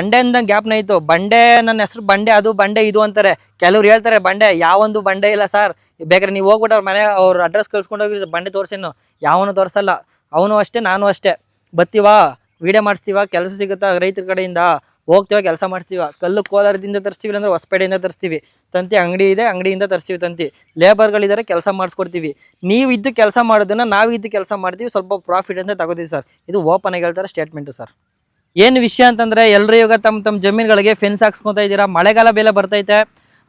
ಬಂಡೆಯಿಂದ ಗ್ಯಾಪ್ನ ಇತ್ತು. ಬಂಡೆ ನನ್ನ ಹೆಸರು ಬಂಡೆ, ಅದು ಬಂಡೆ ಇದು ಅಂತಾರೆ. ಕೆಲವ್ರು ಹೇಳ್ತಾರೆ ಬಂಡೆ, ಯಾವೊಂದು ಬಂಡೆ ಇಲ್ಲ ಸರ್. ಬೇಕಾದ್ರೆ ನೀವು ಹೋಗ್ಬಿಟ್ಟು ಅವ್ರ ಮನೆ ಅವ್ರ ಅಡ್ರೆಸ್ ಕಳ್ಸ್ಕೊಂಡು ಹೋಗಿ ಬಂಡೆ ತೋರಿಸಿನ್ನು, ಯಾವನು ತೋರಿಸಲ್ಲ. ಅವನು ಅಷ್ಟೇ, ನಾನು ಅಷ್ಟೇ. ಬತ್ತೀವಾ, ವಿಡಿಯೋ ಮಾಡಿಸ್ತೀವ, ಕೆಲಸ ಸಿಗುತ್ತಾ ರೈತರ ಕಡೆಯಿಂದ, ಹೋಗ್ತೀವ, ಕೆಲಸ ಮಾಡ್ತೀವ. ಕಲ್ಲು ಕೋಲಾರದಿಂದ ತರಿಸ್ತೀವಿ, ಅಂದ್ರೆ ಹೊಸಪೇಟೆಯಿಂದ ತರಿಸ್ತೀವಿ. ತಂತಿ ಅಂಗಡಿ ಇದೆ, ಅಂಗಡಿಯಿಂದ ತರಿಸ್ತೀವಿ ತಂತಿ. ಲೇಬರ್ಗಳಿದ್ದಾರೆ, ಕೆಲಸ ಮಾಡಿಸ್ಕೊಡ್ತೀವಿ. ನೀವು ಇದ್ದು ಕೆಲಸ ಮಾಡೋದನ್ನ ನಾವು ಇದ್ದು ಕೆಲಸ ಮಾಡ್ತೀವಿ, ಸ್ವಲ್ಪ ಪ್ರಾಫಿಟ್ ಅಂತ ತಗೋತೀವಿ ಸರ್. ಇದು ಓಪನ್ ಆಗಿ ಹೇಳ್ತಾರೆ ಸ್ಟೇಟ್ಮೆಂಟು ಸರ್. ಏನು ವಿಷಯ ಅಂತಂದರೆ, ಎಲ್ಲರೂ ಇವಾಗ ತಮ್ಮ ಜಮೀನುಗಳಿಗೆ ಫೆನ್ಸ್ ಹಾಕ್ಸ್ಕೊತಾ ಇದ್ದೀರಾ. ಮಳೆಗಾಲ ಬೇಲೆ ಬರ್ತೈತೆ,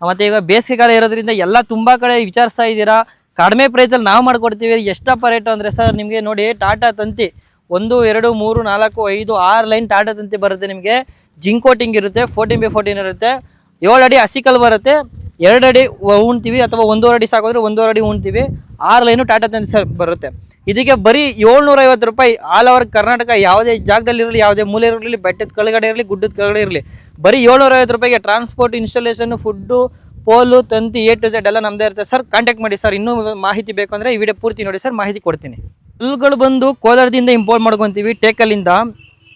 ಮತ್ತು ಈಗ ಬೇಸಿಗೆಗಾಲ ಇರೋದ್ರಿಂದ ಎಲ್ಲ ತುಂಬ ಕಡೆ ವಿಚಾರಿಸ್ತಾ ಇದ್ದೀರಾ. ಕಡಿಮೆ ಪ್ರೈಸಲ್ಲಿ ನಾವು ಮಾಡ್ಕೊಡ್ತೀವಿ. ಎಷ್ಟಪ್ಪ ರೇಟು ಅಂದರೆ ಸರ್, ನಿಮಗೆ ನೋಡಿ, ಟಾಟಾ ತಂತಿ 1 2 3 4 5 6 ಲೈನ್ ಟಾಟಾ ತಂತಿ ಬರುತ್ತೆ. ನಿಮಗೆ ಜಿಂಕ್ ಕೋಟಿಂಗ್ ಇರುತ್ತೆ, 14x14 ಇರುತ್ತೆ. 7 ಅಡಿ ಹಸಿಕಲ್ ಬರುತ್ತೆ. 2 ಅಡಿ ಉಣ್ತೀವಿ, ಅಥವಾ 1.5 ಅಡಿ ಸಾಕೋದ್ರೆ 1.5 ಅಡಿ ಉಣ್ತೀವಿ. 6 ಲೈನು ಟಾಟಾ ತಂತಿ ಬರುತ್ತೆ. ಇದಕ್ಕೆ ಬರೀ 750 ರೂಪಾಯಿ. ಆಲ್ ಓವರ್ ಕರ್ನಾಟಕ ಯಾವುದೇ ಜಾಗದಲ್ಲಿರಲಿ, ಯಾವುದೇ ಮೂಲೆ ಇರಲಿ, ಬೆಟ್ಟದ ಕೆಳಗಡೆ ಇರಲಿ, ಗುಡ್ಡದ ಕೆಳಗಡೆ ಇರಲಿ, ಬರೀ 750 ರೂಪಾಯಿಗೆ ಟ್ರಾನ್ಸ್ಪೋರ್ಟ್, ಇನ್ಸ್ಟಾಲೇಷನ್, ಫುಡ್ಡು, ಪೋಲು, ತಂತಿ, A to Z ಎಲ್ಲ ನಮ್ಮದೇ ಇರುತ್ತೆ ಸರ್. ಕಾಂಟ್ಯಾಕ್ಟ್ ಮಾಡಿ ಸರ್. ಇನ್ನೂ ಮಾಹಿತಿ ಬೇಕು ಅಂದರೆ ಈ ವಿಡಿಯೋ ಪೂರ್ತಿ ನೋಡಿ ಸರ್, ಮಾಹಿತಿ ಕೊಡ್ತೀನಿ. ಕಲ್ಲುಗಳು ಬಂದು ಕೋಲಾರದಿಂದ ಇಂಪೋರ್ಟ್ ಮಾಡ್ಕೊತೀವಿ, ಟೇಕಲ್ಲಿಂದ.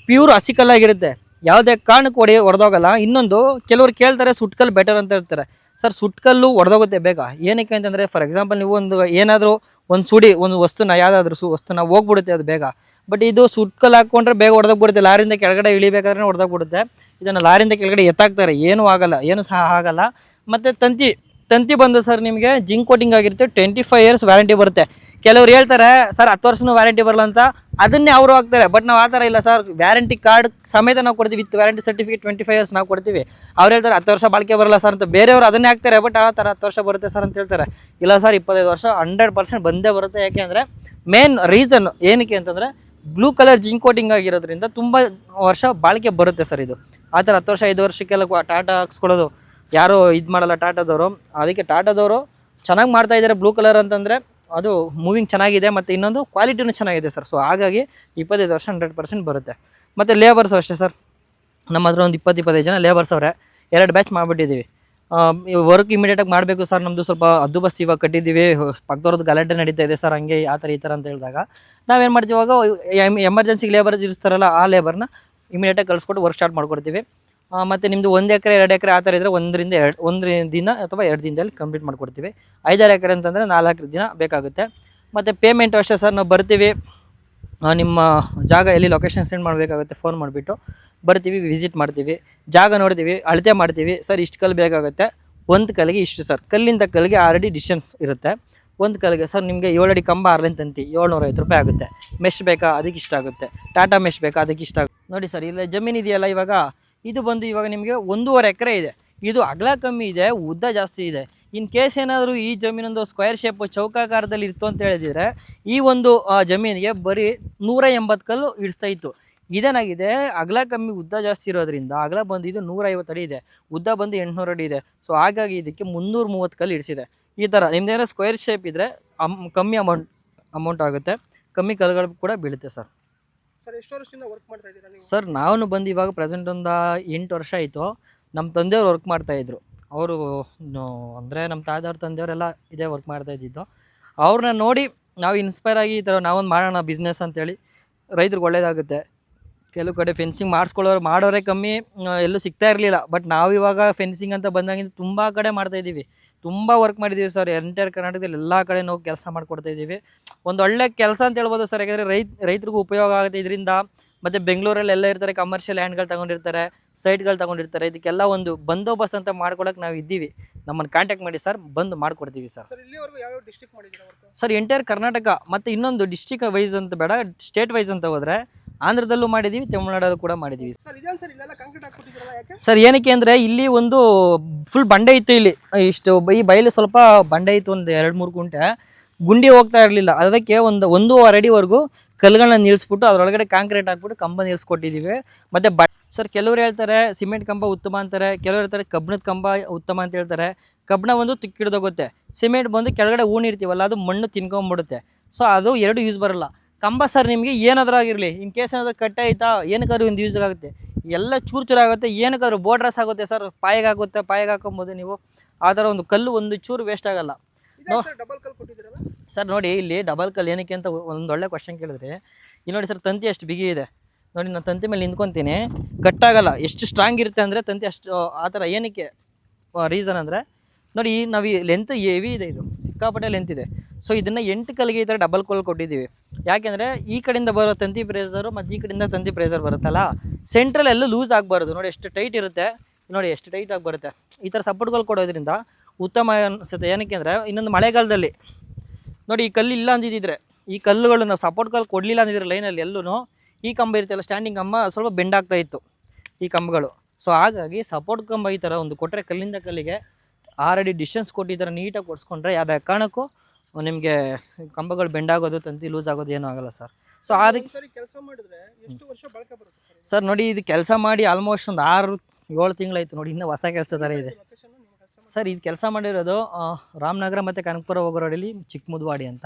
ಪ್ಯೂರ್ ಹಸಿಕಲ್ಲಾಗಿರುತ್ತೆ, ಯಾವುದೇ ಕಾರಣಕ್ಕೆ ಹೊಡೆದೋಗಲ್ಲ. ಇನ್ನೊಂದು, ಕೆಲವ್ರು ಕೇಳ್ತಾರೆ ಸುಟ್ಕಲ್ಲು ಬೆಟರ್ ಅಂತ ಹೇಳ್ತಾರೆ. ಸರ್, ಸುಟ್ಕಲ್ಲು ಹೊಡೆದೋಗುತ್ತೆ ಬೇಗ. ಏನಕ್ಕೆ ಅಂತಂದರೆ, ಫಾರ್ ಎಕ್ಸಾಂಪಲ್ ನೀವು ಏನಾದರೂ ಒಂದು ವಸ್ತುನ, ಯಾವುದಾದ್ರೂ ವಸ್ತುನ ಹೋಗ್ಬಿಡುತ್ತೆ ಅದು ಬೇಗ. ಬಟ್ ಇದು ಸುಟ್ಕಲ್ಲು ಹಾಕ್ಕೊಂಡ್ರೆ ಬೇಗ ಹೊಡೆದೋಗ್ಬಿಡುತ್ತೆ. ಲಾರಿಯಿಂದ ಕೆಳಗಡೆ ಇಳಿಬೇಕಾದ್ರೆ ಹೊಡೆದೋಗ್ಬಿಡುತ್ತೆ. ಇದನ್ನು ಲಾರಿಯಿಂದ ಕೆಳಗಡೆ ಎತ್ತಾಕ್ತಾರೆ, ಏನೂ ಆಗಲ್ಲ, ಏನು ಸಹ ಆಗಲ್ಲ. ಮತ್ತು ತಂತಿ ಬಂದು ಸರ್ ನಿಮಗೆ ಜಿಂಕ್ ಕೋಟಿಂಗ್ ಆಗಿರುತ್ತೆ. 25 years ವ್ಯಾರಂಟಿ ಬರುತ್ತೆ. ಕೆಲವ್ರು ಹೇಳ್ತಾರೆ ಸರ್ 10 ವರ್ಷನೂ ವ್ಯಾರಂಟಿ ಬರಲ್ಲ ಅಂತ, ಅದನ್ನೇ ಅವರು ಹಾಕ್ತಾರೆ. ಬಟ್ ನಾವು ಆ ಥರ ಇಲ್ಲ ಸರ್, ವ್ಯಾರಂಟಿ ಕಾರ್ಡ್ ಸಮೇತ ನಾವು ಕೊಡ್ತೀವಿ, ವಿತ್ ವ್ಯಾರಂಟಿ ಸರ್ಟಿಫಿಕೇಟ್ 25 years ನಾವು ಕೊಡ್ತೀವಿ. ಅವ್ರು ಹೇಳ್ತಾರೆ 10 ವರ್ಷ ಬಾಳಿಕೆ ಬರಲ್ಲ ಸರ್ ಅಂತ. ಬೇರೆಯವರು ಅದನ್ನೇ ಹಾಕ್ತಾರೆ, ಬಟ್ ಆ ಥರ 10 ವರ್ಷ ಬರುತ್ತೆ ಸರ್ ಅಂತ ಹೇಳ್ತಾರೆ. ಇಲ್ಲ ಸರ್, 25 ವರ್ಷ 100% ಬಂದೇ ಬರುತ್ತೆ. ಯಾಕೆ ಅಂದರೆ, ಮೇನ್ ರೀಸನ್ ಏನಕ್ಕೆ ಅಂತಂದರೆ, ಬ್ಲೂ ಕಲರ್ ಜಿಂಕ್ ಕೋಟಿಂಗ್ ಆಗಿರೋದ್ರಿಂದ ತುಂಬ ವರ್ಷ ಬಾಳಿಕೆ ಬರುತ್ತೆ ಸರ್. ಇದು ಆ ಥರ 10 ವರ್ಷ 5 ವರ್ಷಕ್ಕೆಲ್ಲ ಟಾಟಾ ಹಾಕ್ಸ್ಕೊಳ್ಳೋದು ಯಾರು ಇದು ಮಾಡಲ್ಲ ಟಾಟಾದವರು. ಅದಕ್ಕೆ ಟಾಟಾದವರು ಚೆನ್ನಾಗಿ ಮಾಡ್ತಾ ಇದ್ದಾರೆ. ಬ್ಲೂ ಕಲರ್ ಅಂತಂದರೆ ಅದು ಮೂವಿಂಗ್ ಚೆನ್ನಾಗಿದೆ, ಮತ್ತು ಇನ್ನೊಂದು ಕ್ವಾಲಿಟಿನೂ ಚೆನ್ನಾಗಿದೆ ಸರ್. ಸೊ ಹಾಗಾಗಿ 25 ವರ್ಷ 100% ಬರುತ್ತೆ. ಮತ್ತು ಲೇಬರ್ಸು ಅಷ್ಟೇ ಸರ್, ನಮ್ಮ ಹತ್ರ ಒಂದು 20-25 ಜನ ಲೇಬರ್ಸ್ ಅವರೇ. 2 ಬ್ಯಾಚ್ ಮಾಡಿಬಿಟ್ಟಿದ್ದೀವಿ. ವರ್ಕ್ ಇಮಿಡಿಯೇಟಾಗಿ ಮಾಡಬೇಕು ಸರ್. ನಮ್ಮದು ಸ್ವಲ್ಪ ಹದ್ದುಬಸ್ತು ಇವಾಗ ಕಟ್ಟಿದ್ದೀವಿ, ಪಕ್ಕದವ್ರದ್ದು ಗಲಾಟೆ ನಡೀತಾ ಇದೆ ಸರ್, ಹಂಗೆ ಆ ಥರ ಈ ಥರ ಅಂತ ಹೇಳಿದಾಗ ನಾವೇನು ಮಾಡ್ತೀವಿ, ಇವಾಗ ಎಮರ್ಜೆನ್ಸಿಗೆ ಲೇಬರ್ ಇರಿಸ್ತಾರಲ್ಲ, ಆ ಲೇಬರ್ನ ಇಮಿಡಿಯೇಟಾಗಿ ಕಳಿಸ್ಕೊಟ್ಟು ವರ್ಕ್ ಸ್ಟಾರ್ಟ್ ಮಾಡ್ಕೊಡ್ತೀವಿ. ಮತ್ತು ನಿಮ್ಮದು 1 ಎಕರೆ 2 ಎಕರೆ ಆ ಥರ ಇದ್ದರೆ 1 ದಿನ ಅಥವಾ 2 ದಿನದಲ್ಲಿ ಕಂಪ್ಲೀಟ್ ಮಾಡಿಕೊಡ್ತೀವಿ. 5-6 ಎಕರೆ ಅಂತಂದರೆ 4 ದಿನ ಬೇಕಾಗುತ್ತೆ. ಮತ್ತು ಪೇಮೆಂಟು ಅಷ್ಟೇ ಸರ್, ನಾವು ಬರ್ತೀವಿ, ನಿಮ್ಮ ಜಾಗ ಎಲ್ಲಿ ಲೊಕೇಶನ್ ಸೆಂಡ್ ಮಾಡಬೇಕಾಗುತ್ತೆ, ಫೋನ್ ಮಾಡಿಬಿಟ್ಟು ಬರ್ತೀವಿ, ವಿಸಿಟ್ ಮಾಡ್ತೀವಿ, ಜಾಗ ನೋಡ್ತೀವಿ, ಅಳತೆ ಮಾಡ್ತೀವಿ. ಸರ್ ಇಷ್ಟು ಕಲ್ಲು ಬೇಕಾಗುತ್ತೆ, ಒಂದು ಕಲ್ಲಿಗೆ ಇಷ್ಟು ಸರ್. ಕಲ್ಲಿಂದ ಕಲ್ಲಿಗೆ ಆಲ್ರೆಡಿ ಡಿಸ್ಟೆನ್ಸ್ ಇರುತ್ತೆ. ಒಂದು ಕಲ್ಲಿಗೆ ಸರ್ ನಿಮಗೆ 7 ಅಡಿ ಕಂಬ 6 ಲೈನ್ ತಂತಿ 750 ರೂಪಾಯಿ ಆಗುತ್ತೆ. ಮೆಶ್ ಬೇಕಾ, ಅದಕ್ಕೆ ಇಷ್ಟ ಆಗುತ್ತೆ. ಟಾಟಾ ಮೆಶ್ ಬೇಕಾ, ಅದಕ್ಕೆ ಇಷ್ಟ ಆಗುತ್ತೆ. ನೋಡಿ ಸರ್, ಇಲ್ಲ ಜಮೀನು ಇದೆಯಲ್ಲ, ಇದು ಬಂದು ಇವಾಗ ನಿಮಗೆ 1.5 ಎಕರೆ ಇದೆ. ಇದು ಅಗಲ ಕಮ್ಮಿ ಇದೆ, ಉದ್ದ ಜಾಸ್ತಿ ಇದೆ. ಇನ್ ಕೇಸ್ ಏನಾದರೂ ಈ ಜಮೀನೊಂದು ಸ್ಕ್ವೇರ್ ಶೇಪ್ ಚೌಕಾಕಾರದಲ್ಲಿ ಇತ್ತು ಅಂತ ಹೇಳಿದರೆ, ಈ ಒಂದು ಜಮೀನಿಗೆ ಬರೀ 180 ಕಲ್ಲು ಇಡಿಸ್ತಾ ಇತ್ತು. ಇದೇನಾಗಿದೆ, ಅಗಲ ಕಮ್ಮಿ ಉದ್ದ ಜಾಸ್ತಿ ಇರೋದ್ರಿಂದ ಅಗಲ ಬಂದು ಇದು 150 ಅಡಿ ಇದೆ, ಉದ್ದ ಬಂದು 800 ಅಡಿ ಇದೆ. ಸೊ ಹಾಗಾಗಿ ಇದಕ್ಕೆ 330 ಕಲ್ಲು ಇಡಿಸಿದೆ. ಈ ಥರ ನಿಮ್ದೇನೋ ಸ್ಕ್ವೇರ್ ಶೇಪ್ ಇದ್ದರೆ ಕಮ್ಮಿ ಅಮೌಂಟ್ ಆಗುತ್ತೆ, ಕಮ್ಮಿ ಕಲ್ಲುಗಳು ಕೂಡ ಬೀಳುತ್ತೆ ಸರ್. ಸರ್ ಎಷ್ಟು ವರ್ಷದಿಂದ ವರ್ಕ್ ಮಾಡ್ತಾ ಇದ್ದೀರಾ ನೀವು? ಸರ್ ನಾನು ಬಂದು ಇವಾಗ ಪ್ರೆಸೆಂಟ್ ಒಂದು 8 ವರ್ಷ ಆಯಿತು. ನಮ್ಮ ತಂದೆಯವ್ರು ವರ್ಕ್ ಮಾಡ್ತಾಯಿದ್ರು. ಅವರು ಅಂದರೆ ನಮ್ಮ ತಾತವ್ರ ತಂದೆಯವರೆಲ್ಲ ಇದೇ ವರ್ಕ್ ಮಾಡ್ತಾ ಇದ್ದಿದ್ದು. ಅವ್ರನ್ನ ನೋಡಿ ನಾವು ಇನ್ಸ್ಪೈರ್ ಆಗಿ ಈ ಥರ ನಾವೊಂದು ಮಾಡೋಣ ಬಿಸ್ನೆಸ್ ಅಂತೇಳಿ. ರೈತರಿಗೆ ಒಳ್ಳೇದಾಗುತ್ತೆ. ಕೆಲವು ಕಡೆ ಫೆನ್ಸಿಂಗ್ ಮಾಡೋರೇ ಕಮ್ಮಿ, ಎಲ್ಲೂ ಸಿಗ್ತಾ ಇರಲಿಲ್ಲ. ಬಟ್ ನಾವು ಇವಾಗ ಫೆನ್ಸಿಂಗ್ ಅಂತ ಬಂದಾಗಿಂದ ತುಂಬ ಕಡೆ ಮಾಡ್ತಾಯಿದ್ದೀವಿ, ತುಂಬ ವರ್ಕ್ ಮಾಡಿದ್ದೀವಿ ಸರ್. ಎಂಟೈರ್ ಕರ್ನಾಟಕದಲ್ಲಿ ಎಲ್ಲ ಕಡೆ ನಾವು ಕೆಲಸ ಮಾಡಿಕೊಡ್ತಾಯಿದ್ದೀವಿ. ಒಂದು ಒಳ್ಳೆ ಕೆಲಸ ಅಂತ ಹೇಳ್ಬೋದು ಸರ್. ಯಾಕಂದರೆ ರೈತರಿಗೂ ಉಪಯೋಗ ಆಗುತ್ತೆ ಇದರಿಂದ. ಮತ್ತು ಬೆಂಗಳೂರಲ್ಲಿ ಎಲ್ಲ ಇರ್ತಾರೆ, ಕಮರ್ಷಿಯಲ್ ಲ್ಯಾಂಡ್ಗಳು ತೊಗೊಂಡಿರ್ತಾರೆ, ಸೈಟ್ಗಳು ತೊಗೊಂಡಿರ್ತಾರೆ. ಇದಕ್ಕೆಲ್ಲ ಒಂದು ಬಂದೋಬಸ್ತ್ ಅಂತ ಮಾಡ್ಕೊಳಕ್ಕೆ ನಾವು ಇದ್ದೀವಿ. ನಮ್ಮನ್ನು ಕಾಂಟ್ಯಾಕ್ಟ್ ಮಾಡಿ ಸರ್, ಬಂದು ಮಾಡಿಕೊಡ್ತೀವಿ ಸರ್. ಸರ್ ಇಲ್ಲಿವರೆಗೂ ಯಾವ ಡಿಸ್ಟ್ರಿಕ್ಟ್ ಮಾಡಿದ್ದೀರಾ ವರ್ಕ್? ಸರ್ ಎಂಟೈರ್ ಕರ್ನಾಟಕ, ಮತ್ತು ಇನ್ನೊಂದು ಡಿಸ್ಟ್ರಿಕ್ಟ್ ವೈಸ್ ಅಂತ ಬೇಡ, ಸ್ಟೇಟ್ ವೈಸ್ ಅಂತ ಹೋದರೆ ಆಂಧ್ರದಲ್ಲೂ ಮಾಡಿದ್ದೀವಿ, ತಮಿಳ್ನಾಡಲ್ಲೂ ಕೂಡ ಮಾಡಿದ್ದೀವಿ. ಸರ್ ಇದೇನು ಸರ್ ಇಲ್ಲೆಲ್ಲ ಕಾಂಕ್ರೀಟ್ ಹಾಕ್ಬಿಟ್ಟಿದ್ದೀರಲ್ಲ, ಯಾಕೆ? ಸರ್ ಏನಕ್ಕೆ ಅಂದರೆ, ಇಲ್ಲಿ ಒಂದು ಫುಲ್ ಬಂಡೆ ಇತ್ತು. ಇಲ್ಲಿ ಇಷ್ಟು ಈ ಬಯಲು ಸ್ವಲ್ಪ ಬಂಡೆ ಇತ್ತು, ಒಂದು 2-3 ಗುಂಟೆ ಗುಂಡಿ ಹೋಗ್ತಾ ಇರಲಿಲ್ಲ. ಅದಕ್ಕೆ 1.5 ಅಡಿವರೆಗೂ ಕಲ್ಲುಗಳನ್ನ ನಿಲ್ಲಿಸ್ಬಿಟ್ಟು ಅದರೊಳಗಡೆ ಕಾಂಕ್ರೀಟ್ ಹಾಕ್ಬಿಟ್ಟು ಕಂಬ ನಿಲ್ಲಿಸ್ಕೊಟ್ಟಿದ್ದೀವಿ. ಮತ್ತು ಸರ್ ಕೆಲವ್ರು ಹೇಳ್ತಾರೆ ಸಿಮೆಂಟ್ ಕಂಬ ಉತ್ತಮ ಅಂತಾರೆ, ಕೆಲವ್ರು ಹೇಳ್ತಾರೆ ಕಬ್ಬಣದ ಕಂಬ ಉತ್ತಮ ಅಂತ ಹೇಳ್ತಾರೆ. ಕಬ್ಬಣ ಒಂದು ತಿಕ್ಕಿಡ್ದೋಗುತ್ತೆ, ಸಿಮೆಂಟ್ ಬಂದು ಕೆಳಗಡೆ ಇರ್ತೀವಲ್ಲ, ಅದು ಮಣ್ಣು ತಿನ್ಕೊಂಬಿಡುತ್ತೆ. ಸೊ ಅದು 2 ಯೂಸ್ ಬರೋಲ್ಲ. ಕಂಬ ಸರ್ ನಿಮಗೆ ಏನಾದರೂ ಆಗಿರಲಿ, ಇನ್ ಕೇಸ್ ಏನಾದರೂ ಕಟ್ ಆಯಿತಾ, ಏನಕ್ಕಾದ್ರೂ ಒಂದು ಯೂಸ್ ಆಗುತ್ತೆ, ಎಲ್ಲ ಚೂರು ಆಗುತ್ತೆ. ಏನಕ್ಕಾದ್ರೂ ಬೋರ್ಡ್ರಸ್ ಆಗುತ್ತೆ ಸರ್, ಪಾಯಿಗೆ ಹಾಕೊಬೋದು ನೀವು. ಆ ಥರ ಒಂದು ಕಲ್ಲು ಒಂದು ಚೂರು ವೇಸ್ಟ್ ಆಗಲ್ಲ. ಡಬಲ್ ಕಲ್ ಕೊಟ್ಟಿದ್ದೀರಲ್ಲ ಸರ್ ನೋಡಿ, ಇಲ್ಲಿ ಡಬಲ್ ಕಲ್ ಏನಕ್ಕೆ ಅಂತ ಒಂದು ಒಳ್ಳೆ ಕ್ವಶನ್ ಕೇಳಿದ್ರೆ, ಇಲ್ಲಿ ನೋಡಿ ಸರ್, ತಂತಿ ಎಷ್ಟು ಬಿಗಿ ಇದೆ. ನೋಡಿ ನಾನು ತಂತಿ ಮೇಲೆ ನಿಂತ್ಕೊತೀನಿ, ಕಟ್ಟಾಗಲ್ಲ. ಎಷ್ಟು ಸ್ಟ್ರಾಂಗ್ ಇರುತ್ತೆ ಅಂದರೆ ತಂತಿ ಅಷ್ಟು ಆ ಥರ. ಏನಕ್ಕೆ ರೀಸನ್ ಅಂದರೆ ನೋಡಿ, ನಾವು ಈ ಲೆಂತ್ ಹೆವಿ ಇದೆ, ಇದು ಸಿಕ್ಕಾಪಟ್ಟೆ ಲೆಂತ್ ಇದೆ. ಸೊ ಇದನ್ನು 8 ಕಲ್ಲಿಗೆ ಈ ಥರ ಡಬಲ್ ಕೋಲ್ ಕೊಟ್ಟಿದ್ದೀವಿ. ಯಾಕೆಂದರೆ ಈ ಕಡೆಯಿಂದ ಬರೋ ತಂತಿ ಪ್ರೆಸರು ಮತ್ತು ಈ ಕಡೆಯಿಂದ ತಂತಿ ಪ್ರೆಸರ್ ಬರುತ್ತಲ್ಲ, ಸೆಂಟ್ರಲ್ ಎಲ್ಲೂ ಲೂಸ್ ಆಗಬಾರ್ದು. ನೋಡಿ ಎಷ್ಟು ಟೈಟ್ ಇರುತ್ತೆ, ನೋಡಿ ಎಷ್ಟು ಟೈಟಾಗಿ ಬರುತ್ತೆ. ಈ ಥರ ಸಪೋರ್ಟ್ಗಳು ಕೊಡೋದ್ರಿಂದ ಉತ್ತಮ ಅನಿಸುತ್ತೆ. ಏನಕ್ಕೆ ಅಂದರೆ ಇನ್ನೊಂದು ಮಳೆಗಾಲದಲ್ಲಿ ನೋಡಿ, ಈ ಕಲ್ಲು ಇಲ್ಲ ಅಂದಿದ್ದರೆ, ಈ ಕಲ್ಲುಗಳು ನಾವು ಸಪೋರ್ಟ್ ಕಲ್ಲು ಕೊಡಲಿಲ್ಲ ಅಂದಿದ್ರೆ ಲೈನಲ್ಲಿ ಎಲ್ಲೂ ಈ ಕಂಬ ಇರುತ್ತಲ್ಲ, ಸ್ಟ್ಯಾಂಡಿಂಗ್ ಕಂಬ ಸ್ವಲ್ಪ ಬೆಂಡ್ ಆಗ್ತಾ ಇತ್ತು ಈ ಕಂಬಗಳು. ಸೊ ಹಾಗಾಗಿ ಸಪೋರ್ಟ್ ಕಂಬ ಈ ಥರ ಒಂದು ಕೊಟ್ಟರೆ ಕಲ್ಲಿಂದ ಕಲ್ಲಿಗೆ 6 ಅಡಿ ಡಿಸ್ಟೆನ್ಸ್ ಕೊಟ್ಟು ಈ ಥರ ನೀಟಾಗಿ ಕೊಡಿಸ್ಕೊಂಡ್ರೆ ಯಾವುದೇ ಕಾರಣಕ್ಕೂ ನಿಮಗೆ ಕಂಬಗಳು ಬೆಂಡ್ ಆಗೋದು, ತಂತಿ ಲೂಸ್ ಆಗೋದು ಏನೂ ಆಗಲ್ಲ ಸರ್. ಸೊ ಅದಕ್ಕೆ ಸರಿ ಕೆಲಸ ಮಾಡಿದ್ರೆ ಎಷ್ಟು ವರ್ಷ ಬಳಕೆ ಬರುತ್ತೆ ಸರ್? ಸರ್ ನೋಡಿ, ಇದು ಕೆಲಸ ಮಾಡಿ ಆಲ್ಮೋಸ್ಟ್ ಒಂದು 6-7 ತಿಂಗಳಾಯಿತು ನೋಡಿ, ಇನ್ನೂ ಹೊಸ ಕೆಲಸ ಥರ ಇದೆ ಲೊಕೇಶನ್ ನಿಮ್ಮ ಕೆಲಸ ಸರ್. ಇದು ಕೆಲಸ ಮಾಡಿರೋದು ರಾಮನಗರ ಮತ್ತು ಕನಕಪುರ ಹೋಗೋ ರೋಡಲ್ಲಿ ಚಿಕ್ಕಮುದ್ವಾಡಿ ಅಂತ.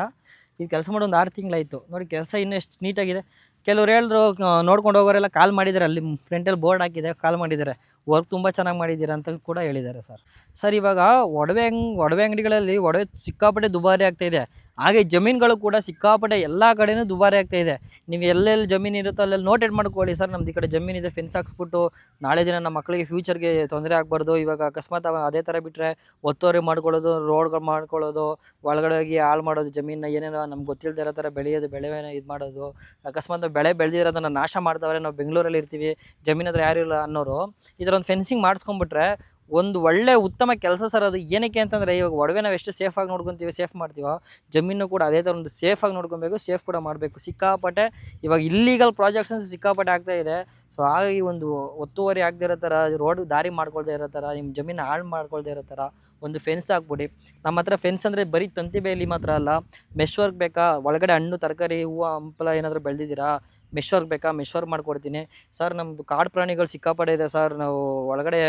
ಇದು ಕೆಲಸ ಮಾಡಿ ಒಂದು 6 ತಿಂಗಳಾಯಿತು ನೋಡಿ. ಕೆಲಸ ಇನ್ನೂ ಎಷ್ಟು ನೀಟಾಗಿದೆ. ಕೆಲವ್ರು ಹೇಳಿದ್ರು ನೋಡ್ಕೊಂಡು ಹೋಗೋರೆಲ್ಲ ಕಾಲ್ ಮಾಡಿದ್ದಾರೆ, ಅಲ್ಲಿ ಫ್ರಂಟಲ್ಲಿ ಬೋರ್ಡ್ ಹಾಕಿದೆ, ಕಾಲ್ ಮಾಡಿದ್ದಾರೆ, ವರ್ಕ್ ತುಂಬ ಚೆನ್ನಾಗಿ ಮಾಡಿದ್ದೀರಾ ಅಂತ ಕೂಡ ಹೇಳಿದ್ದಾರೆ ಸರ್. ಸರ್ ಇವಾಗ ಒಡವೆ ಅಂಗಡಿಗಳಲ್ಲಿ ಒಡವೆ ಸಿಕ್ಕಾಪಟ್ಟೆ ದುಬಾರಿ ಆಗ್ತಾಯಿದೆ. ಹಾಗೆ ಜಮೀನುಗಳು ಕೂಡ ಸಿಕ್ಕಾಪಟ್ಟೆ ಎಲ್ಲ ಕಡೆಯೂ ದುಬಾರಿ ಆಗ್ತಾಯಿದೆ. ನೀವು ಎಲ್ಲೆಲ್ಲಿ ಜಮೀನು ಇರುತ್ತೋ ಅಲ್ಲೆಲ್ಲಿ ನೋಟೆಡ್ ಮಾಡ್ಕೊಳ್ಳಿ ಸರ್. ನಮ್ದು ಈ ಕಡೆ ಜಮೀನಿದೆ, ಫೆನ್ಸ್ ಹಾಕ್ಸ್ಬಿಟ್ಟು ನಾಳೆ ದಿನ ನಮ್ಮ ಮಕ್ಕಳಿಗೆ ಫ್ಯೂಚರ್ಗೆ ತೊಂದರೆ ಆಗಬಾರ್ದು. ಇವಾಗ ಅಕಸ್ಮಾತ್ ಅದೇ ಥರ ಬಿಟ್ಟರೆ ಒತ್ತುವರಿ ಮಾಡ್ಕೊಳ್ಳೋದು, ರೋಡ್ಗಳು ಮಾಡ್ಕೊಳ್ಳೋದು, ಒಳಗಡೆ ಹೋಗಿ ಹಾಳು ಮಾಡೋದು ಜಮೀನನ್ನ, ಏನೇನೋ ನಮ್ಗೆ ಗೊತ್ತಿಲ್ಲದೆ ಇರೋ ಥರ ಬೆಳೆನ ಇದು ಮಾಡೋದು. ಅಕಸ್ಮಾತ್ ಬೆಳೆ ಬೆಳೆದಿರೋದನ್ನು ನಾಶ ಮಾಡ್ದವ್ರೆ, ನಾವು ಬೆಂಗಳೂರಲ್ಲಿ ಇರ್ತೀವಿ, ಜಮೀನು ಹತ್ರ ಯಾರು ಇಲ್ಲ ಅನ್ನೋರು ಈ ಥರ ಒಂದು ಫೆನ್ಸಿಂಗ್ ಮಾಡಿಸ್ಕೊಂಡ್ಬಿಟ್ರೆ ಒಂದು ಒಳ್ಳೆ ಉತ್ತಮ ಕೆಲಸ ಸರ್ ಅದು. ಏನಕ್ಕೆ ಅಂತಂದರೆ ಇವಾಗ ಒಡವೆ ನಾವು ಎಷ್ಟು ಸೇಫಾಗಿ ನೋಡ್ಕೊತೀವಿ, ಸೇಫ್ ಮಾಡ್ತೀವೋ, ಜಮೀನು ಕೂಡ ಅದೇ ಥರ ಒಂದು ಸೇಫಾಗಿ ನೋಡ್ಕೊಬೇಕು, ಸೇಫ್ ಕೂಡ ಮಾಡಬೇಕು. ಸಿಕ್ಕಾಪಟ್ಟೆ ಇವಾಗ ಇಲ್ಲೀಗಲ್ ಪ್ರಾಜೆಕ್ಟ್ಸ್ ಸಿಕ್ಕಾಪಟ್ಟೆ ಆಗ್ತಾಯಿದೆ. ಸೊ ಹಾಗಾಗಿ ಒಂದು ಒತ್ತುವರಿ ಆಗದೇ ಇರೋ ಥರ, ರೋಡ್ ದಾರಿ ಮಾಡ್ಕೊಳ್ದೇ ಇರೋ ಥರ, ನಿಮ್ಮ ಜಮೀನು ಹಾಳು ಮಾಡ್ಕೊಳ್ದೇ ಇರೋ ಥರ ಒಂದು ಫೆನ್ಸ್ ಹಾಕ್ಬಿಡಿ. ನಮ್ಮ ಹತ್ರ ಫೆನ್ಸ್ ಅಂದರೆ ಬರೀ ತಂತಿ ಬೇಲಿ ಮಾತ್ರ ಅಲ್ಲ, ಮೆಶ್ ವರ್ಕ್ ಬೇಕಾ, ಒಳಗಡೆ ಹಣ್ಣು ತರಕಾರಿ ಹೂವು ಹಂಪಲ ಏನಾದರೂ ಬೆಳೆದಿದ್ದೀರಾ, ಮೆಶ್ ವರ್ಕ್ ಬೇಕಾ, ಮೆಶ್ ವರ್ಕ್ ಮಾಡಿಕೊಡ್ತೀನಿ ಸರ್. ನಮ್ಮದು ಕಾಡು ಪ್ರಾಣಿಗಳು ಸಿಕ್ಕಾಪಟ್ಟೆ ಇದೆ ಸರ್. ನಾವು ಒಳಗಡೆ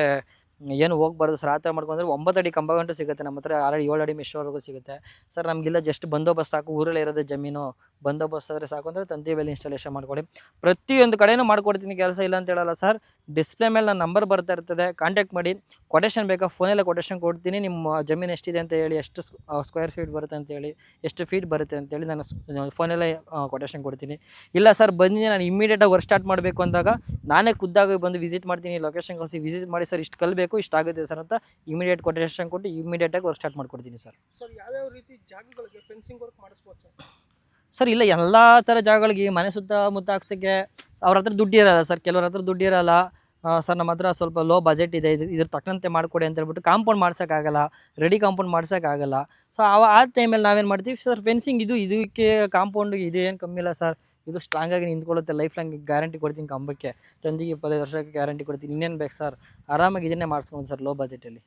ಏನು ಹೋಗ್ಬಾರ್ದು ಸರ್. ಆ ಥರ ಮಾಡ್ಕೊಂಡ್ರೆ 9 ಅಡಿ ಕಂಬ ಗಂಟು ಸಿಗುತ್ತೆ ನಮ್ಮ ಹತ್ರ, 6 ಅಡಿ 7 ಅಡಿ ಮೆಶ್ವರೆಗೂ ಸಿಗುತ್ತೆ ಸರ್. ನಮಗಿಲ್ಲ ಜಸ್ಟ್ ಬಂದೋಬಸ್ತ್ ಸಾಕು, ಊರಲ್ಲೇ ಇರೋದು ಜಮೀನು, ಬಂದೋಬಸ್ತ್ ಆದರೆ ಸಾಕು ಅಂದರೆ ತಂತಿ ಬೇಲಿ ಇನ್ಸ್ಟಾಲೇಷನ್ ಮಾಡ್ಕೊಳ್ಳಿ. ಪ್ರತಿಯೊಂದು ಕಡೆಯೂ ಮಾಡ್ಕೊಡ್ತೀನಿ ಕೆಲಸ, ಇಲ್ಲ ಅಂತ ಹೇಳಲ್ಲ ಸರ್. ಡಿಸ್ಪ್ಲೇ ಮೇಲೆ ನನ್ನ ನಂಬರ್ ಬರ್ತಾ ಇರ್ತದೆ, ಕಾಂಟ್ಯಾಕ್ಟ್ ಮಾಡಿ. ಕೊಟೇಶನ್ ಬೇಕಾ, ಫೋನಲ್ಲೇ ಕೊಟೇಶನ್ ಕೊಡ್ತೀನಿ. ನಿಮ್ಮ ಜಮೀನು ಎಷ್ಟಿದೆ ಅಂತ ಹೇಳಿ, ಎಷ್ಟು ಸ್ಕ್ವೇರ್ ಫೀಟ್ ಬರುತ್ತೆ ಅಂತೇಳಿ, ಎಷ್ಟು ಫೀಟ್ ಬರುತ್ತೆ ಅಂತೇಳಿ ನಾನು ಫೋನಲ್ಲೇ ಕೊಟೇಶನ್ ಕೊಡ್ತೀನಿ. ಇಲ್ಲ ಸರ್ ಬಂದು ನಾನು ಇಮ್ಮಿಡಿಯೇಟಾಗಿ ವರ್ಕ್ ಸ್ಟಾರ್ಟ್ ಮಾಡಬೇಕು ಅಂದಾಗ ನಾನೇ ಖುದ್ದಾಗಿ ಬಂದು ವಿಸಿಟ್ ಮಾಡ್ತೀನಿ, ಲೊಕೇಶನ್ ಕಳಿಸಿ ವಿಸಿಟ್ ಮಾಡಿ ಸರ್, ಇಷ್ಟು ಕಲ್ಬೇಕು, ಇಷ್ಟ ಆಗುತ್ತೆ ಸರ್ ಅಂತ ಇಮಿಡಿಯೇಟ್ ಕೊಟೇಶನ್ ಕೊಟ್ಟು ಇಮಿಡಿಯೇಟಾಗಿ ವರ್ಕ್ ಸ್ಟಾರ್ಟ್ ಮಾಡ್ಕೊಡ್ತೀನಿ ಸರ್. ಸರ್ ಯಾವ್ಯಾವ ರೀತಿ ಜಾಗಗಳಿಗೆ ಫೆನ್ಸಿಂಗ್ ವರ್ಕ್ ಮಾಡಿಸ್ಬೋದು ಸರ್? ಸರ್ ಇಲ್ಲ, ಎಲ್ಲ ಥರ ಜಾಗಗಳಿಗೆ ಮನೆ ಸುತ್ತಮುತ್ತ ಹಾಕ್ಸೋಕ್ಕೆ ಅವ್ರ ಹತ್ರ ದುಡ್ಡು ಇರಲ್ಲ ಸರ್, ಕೆಲವ್ರ ಹತ್ರ ದುಡ್ಡು ಇರಲ್ಲ. ಸರ್ ನಮ್ಮ ಹತ್ರ ಸ್ವಲ್ಪ ಲೋ ಬಜೆಟ್ ಇದೆ, ಇದ್ರ ತಕ್ಕಂತೆ ಮಾಡಿಕೊಡಿ ಅಂತ ಹೇಳ್ಬಿಟ್ಟು ಕಾಂಪೌಂಡ್ ಮಾಡ್ಸೋಕ್ಕಾಗಲ್ಲ, ರೆಡಿ ಕಾಂಪೌಂಡ್ ಮಾಡ್ಸೋಕ್ಕಾಗಲ್ಲ. ಸೊ ಆ ಟೈಮಲ್ಲಿ ನಾವೇನು ಮಾಡ್ತೀವಿ ಸರ್, ಫೆನ್ಸಿಂಗ್ ಇದಕ್ಕೆ ಕಾಂಪೌಂಡಿಗೆ ಇದು ಏನು ಕಮ್ಮಿ ಇಲ್ಲ ಸರ್, ಇದು ಸ್ಟ್ರಾಂಗಾಗಿ ನಿಂತ್ಕೊಳ್ಳುತ್ತೆ, ಲೈಫ್ ಲಾಂಗ್ ಗ್ಯಾರಂಟಿ ಕೊಡ್ತೀನಿ. ಕಂಬಕ್ಕೆ ತಂದಿಗೆ 25 ವರ್ಷಕ್ಕೆ ಗ್ಯಾರಂಟಿ ಕೊಡ್ತೀನಿ. ಇನ್ನೇನು ಬೇಕು ಸರ್, ಆರಾಮಾಗಿ ಇದನ್ನೇ ಮಾಡಿಸ್ಕೊಂಡು ಸರ್ ಲೋ ಬಜೆಟಲ್ಲಿ.